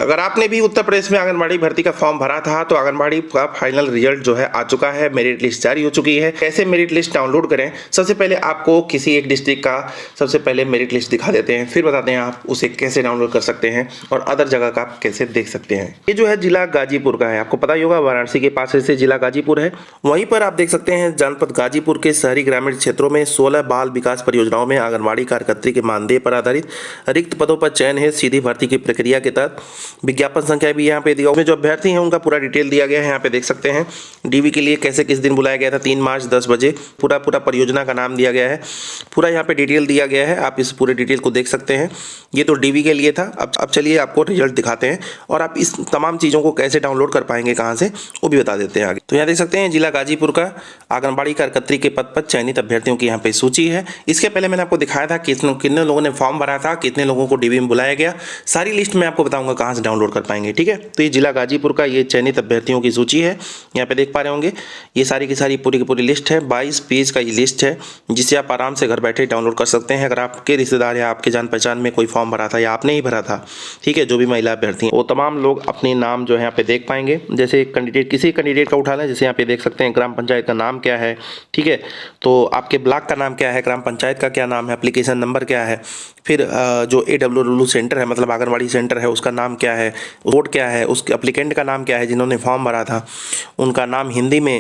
अगर आपने भी उत्तर प्रदेश में आंगनबाड़ी भर्ती का फॉर्म भरा था तो आंगनबाड़ी का फाइनल रिजल्ट जो है आ चुका है, मेरिट लिस्ट जारी हो चुकी है। कैसे मेरिट लिस्ट डाउनलोड करें, सबसे पहले आपको किसी एक डिस्ट्रिक्ट का सबसे पहले मेरिट लिस्ट दिखा देते हैं, फिर बताते हैं आप उसे कैसे डाउनलोड कर सकते हैं और अदर जगह का आप कैसे देख सकते हैं। ये जो है जिला गाजीपुर का है, आपको पता ही होगा वाराणसी के पास से जिला गाजीपुर है। वहीं पर आप देख सकते हैं जनपद गाजीपुर के शहरी ग्रामीण क्षेत्रों में 16 बाल विकास परियोजनाओं में आंगनबाड़ी कार्यकर्त्री के मानदेय पर आधारित रिक्त पदों पर चयन है सीधी भर्ती की प्रक्रिया के तहत। विज्ञापन संख्या भी यहाँ पे दिया, उसमें जो अभ्यर्थी हैं उनका पूरा डिटेल दिया गया है, यहाँ पे देख सकते हैं। डीवी के लिए कैसे किस दिन बुलाया गया था, 3 मार्च 10 बजे, पूरा परियोजना का नाम दिया गया है, पूरा यहाँ पे डिटेल दिया गया है, आप इस पूरे डिटेल को देख सकते हैं। ये तो डीवी के लिए था। अब चलिए आपको रिजल्ट दिखाते हैं और आप इस तमाम चीज़ों को कैसे डाउनलोड कर पाएंगे, कहाँ से, वो भी बता देते हैं आगे। तो यहाँ देख सकते हैं जिला गाजीपुर का आंगनबाड़ी कार्यकर्त्री के पद पर चयनित अभ्यर्थियों की यहाँ पे सूची है। इसके पहले मैंने आपको दिखाया था कितने लोगों ने फॉर्म भरा था, कितने लोगों को डीवी में बुलाया गया, सारी लिस्ट मैं आपको बताऊंगा कहाँ से डाउनलोड कर पाएंगे, ठीक है। तो ये जिला गाजीपुर का ये चयनित अभ्यर्थियों की सूची है, यहाँ पे देख पा रहे होंगे। ये सारी की सारी पूरी की पूरी लिस्ट है, 22 पेज का ये लिस्ट है, जिसे आप आराम से घर बैठे डाउनलोड कर सकते हैं। अगर आपके रिश्तेदार या आपके जान पहचान में कोई फॉर्म भरा था या आपने ही भरा था, ठीक है, जो भी महिला अभ्यर्थी हैं वो तमाम लोग अपने नाम जो है यहाँ पे देख पाएंगे। जैसे कैंडिडेट, किसी कैंडिडेट का उठा लें, जैसे यहाँ पे देख सकते हैं ग्राम पंचायत का नाम क्या है, ठीक है, तो आपके ब्लॉक का नाम क्या है, ग्राम पंचायत का क्या नाम है, एप्लीकेशन नंबर क्या है, फिर जो AWLU सेंटर है मतलब आंगनबाड़ी सेंटर है उसका नाम क्या है, वोट क्या है, उसके एप्लीकेंट का नाम क्या है जिन्होंने फॉर्म भरा था, उनका नाम हिंदी में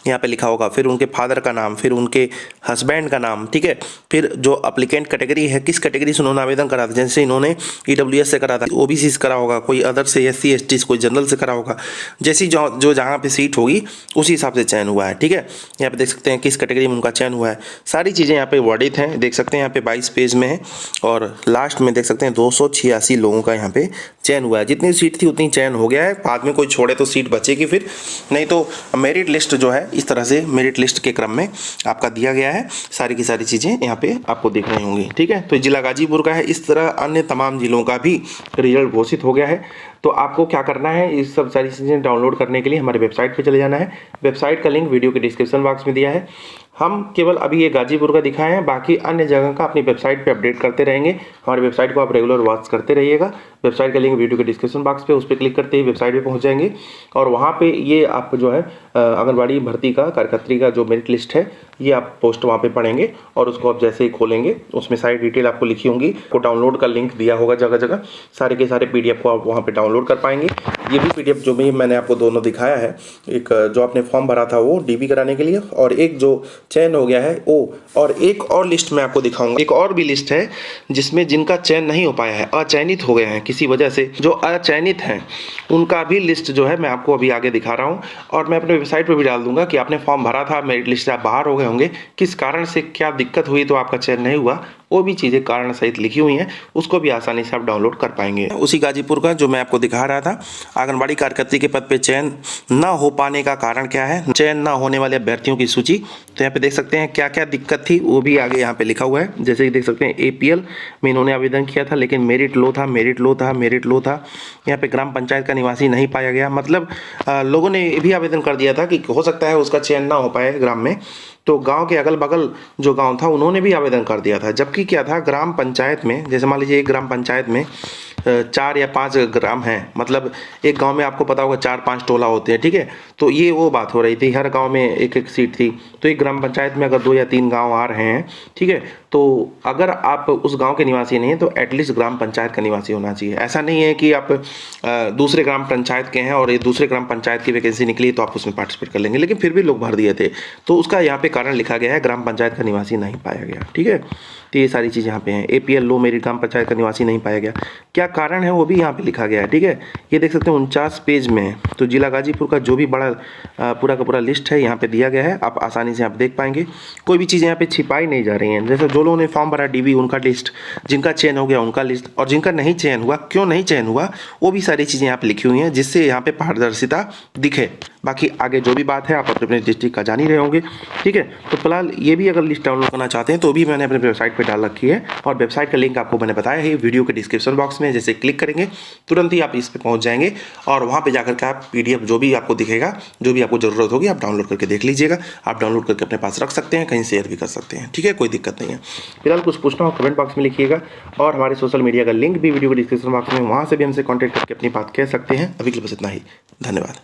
यहाँ पे लिखा होगा, फिर उनके फादर का नाम, फिर उनके हस्बैंड का नाम, ठीक है, फिर जो एप्लीकेंट कैटेगरी है किस कैटेगरी से उन्होंने आवेदन करा था, जैसे इन्होंने EWS से करा था, OBC से करा होगा, कोई अदर से SC ST कोई जनरल से करा होगा, जैसी जो जहाँ पे सीट होगी उसी हिसाब से चयन हुआ है, ठीक है। यहाँ पे देख सकते हैं किस कैटेगरी में उनका चयन हुआ है, सारी चीज़ें यहाँ पे वर्णित हैं, देख सकते हैं यहाँ पे 22 पेज में है और लास्ट में देख सकते हैं 286 लोगों का यहाँ पे चयन हुआ है। जितनी सीट थी उतनी चयन हो गया है, बाद में कोई छोड़े तो सीट बचेगी फिर, नहीं तो मेरिट लिस्ट जो है इस तरह से मेरिट लिस्ट के क्रम में आपका दिया गया है, सारी की सारी चीज़ें यहाँ पे आपको दिख रही होंगी, ठीक है। तो जिला गाजीपुर का है, इस तरह अन्य तमाम जिलों का भी रिजल्ट घोषित हो गया है। तो आपको क्या करना है, इस सब सारी चीज़ें डाउनलोड करने के लिए हमारे वेबसाइट पे चले जाना है। वेबसाइट का लिंक वीडियो के डिस्क्रिप्शन बॉक्स में दिया है। हम केवल अभी ये गाजीपुर का दिखाए हैं, बाकी अन्य जगह का अपनी वेबसाइट पे अपडेट करते रहेंगे। हमारी वेबसाइट को आप रेगुलर वॉच करते रहिएगा। वेबसाइट का लिंक वीडियो के डिस्क्रिप्शन बॉक्स पे, उस पर क्लिक करते ही वेबसाइट पे पहुंच जाएंगे और वहाँ पे ये आप जो है आंगनबाड़ी भर्ती का कार्यकर्त्री का जो मेरिट लिस्ट है ये आप पोस्ट वहाँ पे पढ़ेंगे और उसको आप जैसे ही खोलेंगे उसमें सारी डिटेल आपको लिखी होंगी, को डाउनलोड का लिंक दिया होगा जगह जगह, सारे के सारे PDF को आप वहाँ पे डाउनलोड कर पाएंगे। ये भी PDF जो भी मैंने आपको दोनों दिखाया है, एक जो आपने फॉर्म भरा था वो DV कराने के लिए और एक जो चयन हो गया है वो, और एक और लिस्ट मैं आपको दिखाऊंगा, एक और भी लिस्ट है जिसमें जिनका चयन नहीं हो पाया है, अचयनित हो गए हैं किसी वजह से, जो अचयनित हैं उनका भी लिस्ट जो है मैं आपको अभी आगे दिखा रहा हूँ और मैं अपने वेबसाइट पर भी डाल दूंगा कि आपने फॉर्म भरा था, मेरिट लिस्ट से आप बाहर हो गए होंगे, किस कारण से क्या दिक्कत हुई तो आपका चयन नहीं हुआ, वो भी चीज़ें कारण सहित लिखी हुई हैं, उसको भी आसानी से आप डाउनलोड कर पाएंगे। उसी गाजीपुर का जो मैं आपको दिखा रहा था, आंगनबाड़ी कार्यकर्त्री के पद पे चयन न हो पाने का कारण क्या है, चयन न होने वाले अभ्यर्थियों की सूची। तो यहाँ पे देख सकते हैं क्या क्या दिक्कत थी वो भी आगे यहाँ पे लिखा हुआ है। जैसे कि देख सकते हैं APL में इन्होंने आवेदन किया था लेकिन मेरिट लो था, मेरिट लो था, मेरिट लो था। यहाँ पे ग्राम पंचायत का निवासी नहीं पाया गया, मतलब लोगों ने भी आवेदन कर दिया था कि हो सकता है उसका चयन ना हो पाए ग्राम में, तो गांव के अगल बगल जो गांव था उन्होंने भी आवेदन कर दिया था। जबकि क्या था, ग्राम पंचायत में जैसे मान लीजिए एक ग्राम पंचायत में 4 या 5 ग्राम हैं, मतलब एक गांव में आपको पता होगा 4-5 टोला होते हैं, ठीक है। तो ये वो बात हो रही थी, हर गांव में एक एक सीट थी, तो एक ग्राम पंचायत में अगर 2 या 3 गांव आ रहे हैं, ठीक है, तो अगर आप उस गांव के निवासी नहीं हैं तो एटलीस्ट ग्राम पंचायत का निवासी होना चाहिए। ऐसा नहीं है कि आप दूसरे ग्राम पंचायत के हैं और ये दूसरे ग्राम पंचायत की वैकेंसी निकली तो आप उसमें पार्टिसिपेट कर लेंगे, लेकिन फिर भी लोग भर दिए थे, तो उसका यहाँ पे कारण लिखा गया है ग्राम पंचायत का निवासी नहीं पाया गया, ठीक है। तो ये सारी चीज़ यहाँ पे हैं। APL लो मेरिट ग्राम पंचायत का निवासी नहीं पाया गया, क्या कारण है वो भी यहाँ पे लिखा गया है, ठीक है। ये देख सकते हैं 49 पेज में है। तो जिला गाजीपुर का जो भी बड़ा पूरा का पूरा लिस्ट है यहाँ पे दिया गया है, आप आसानी से आप देख पाएंगे, कोई भी चीज़ यहाँ पे छिपाई नहीं जा रही हैं। जैसे जो लोगों ने फॉर्म भरा DV उनका लिस्ट, जिनका चयन हो गया उनका लिस्ट, और जिनका नहीं चयन हुआ क्यों नहीं चयन हुआ वो भी सारी चीज़ें यहाँ पे लिखी हुई हैं, जिससे यहाँ पे पारदर्शिता दिखे। बाकी आगे जो भी बात है आप अपने डिस्ट्रिक्ट का जान ही रहे होंगे, ठीक है। तो फिलहाल ये भी अगर लिस्ट डाउनलोड करना चाहते हैं तो भी मैंने अपने वेबसाइट पे डाल रखी है और वेबसाइट का लिंक आपको मैंने बताया है वीडियो के डिस्क्रिप्शन बॉक्स में। जैसे क्लिक करेंगे तुरंत ही आप इस पे पहुंच जाएंगे और वहां पे जाकर के आप PDF जो भी आपको दिखेगा, जो भी आपको ज़रूरत होगी आप डाउनलोड करके देख लीजिएगा। आप डाउनलोड करके अपने पास रख सकते हैं, कहीं शेयर भी कर सकते हैं, ठीक है, कोई दिक्कत नहीं है। फिलहाल कुछ पूछना हो कमेंट बॉक्स में लिखिएगा और हमारे सोशल मीडिया का लिंक भी वीडियो के डिस्क्रिप्शन बॉक्स में, वहाँ से भी हमसे कॉन्टैक्ट करके अपनी बात कह सकते हैं। अभी के लिए बस इतना ही, धन्यवाद।